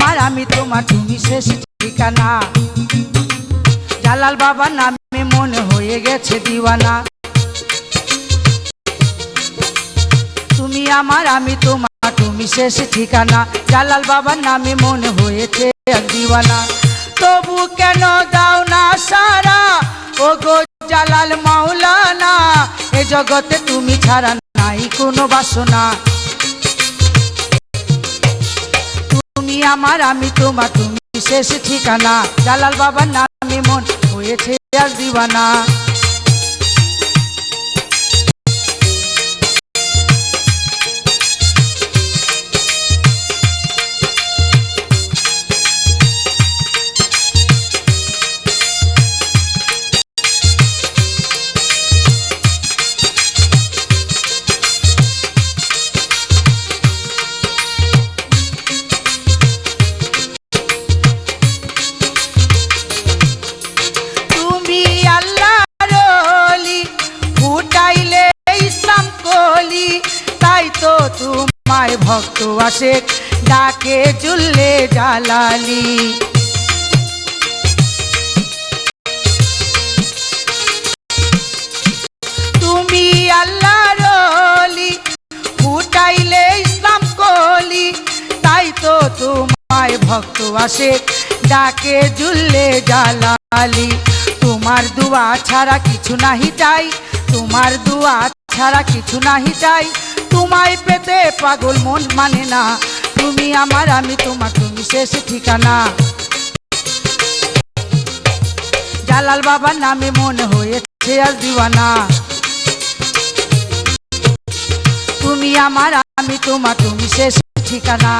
আমার আমি তোমার তুমি শেষ ঠিকানা। জালাল বাবার নামে মন হয়ে গেছে দিওয়ানা। তুমি আমার আমি তোমার তুমি শেষ ঠিকানা। জালাল বাবার নামে মন হয়েছে দিওয়ানা। তবু কেন দাও না সারা ও গো জালাল মাওলানা। এ জগতে তুমি ছাড়া নাই কোনো বাসনা। তুমি আমার আমি তোমার তুমি শেষ ঠিকানা। জালাল বাবার নামে মন হয়েছে আজ দিওয়ানা। তোমায় ভক্ত আসে ডাকে জুল্লে জালালি। তুমি আল্লাহর ওলি ফুটাইলে ইসলাম কলি। তাই তো তোমায় ভক্ত আসে ডাকে জুল্লে জালালি। তোমার দুয়া ছাড়া কিছু নাহি চাই। তোমার দুয়া ছাড়া কিছু নাহি চাই। তোমায় পেতে পাগল মন মানে না। তুমি আমার আমি তোমার তুমি শেষ ঠিকানা। জালাল বাবার নামে মন হয়েছে আজ দিওয়ানা। তুমি আমার আমি তোমার তুমি শেষ ঠিকানা।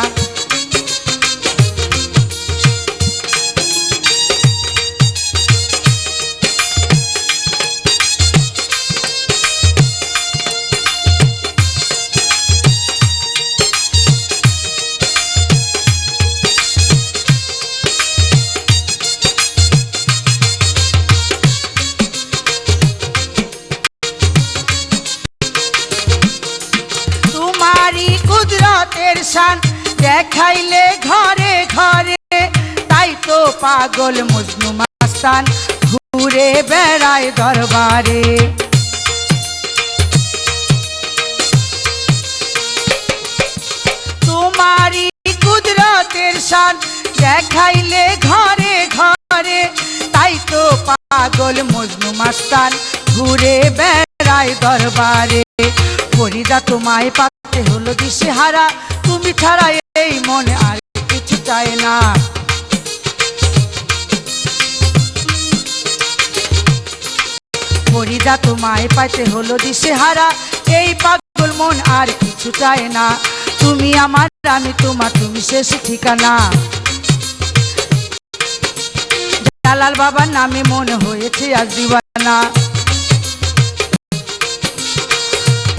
কুদরতের শান দেখাইলে ঘরে ঘরে। তাই তো পাগল মজনু মাস্তান ঘুরে বেড়ায় দরবারে। তোমারি কুদরতের শান দেখাইলে ঘরে ঘরে। তাই তো পাগল মজনু মাস্তান ঘুরে বেড়ায় দরবারে। ফরিদা তোমায় পাতে হলো দিশেহারা। তুমি ছাড়া এই মনে আর কিছু চায় না। ফরিদা তোমায় পাইতে হলো দিশেহারা। এই পাগল মন আর কিছু চায় না। তুমি আমার আমি তোমার তুমি শেষ ঠিকানা। জালাল বাবার নামে মন হয়েছে আজ দিওয়ানা।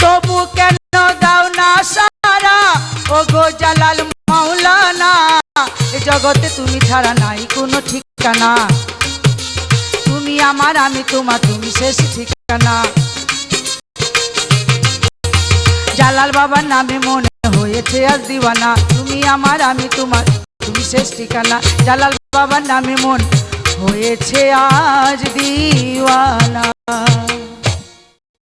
তবু কেন দাও না সারা ও গো জালাল মাওলানা। এ জগতে তুমি ছাড়া নাই কোনো ঠিকানা। তুমি আমার আমি তোমার তুমি শেষ ঠিকানা। জালাল বাবার নামে মনে হয়েছে আজ দিওয়ানা। তুমি আমার আমি তোমার তুমি শেষ ঠিকানা। জালাল বাবার নামে মন হয়েছে আজ।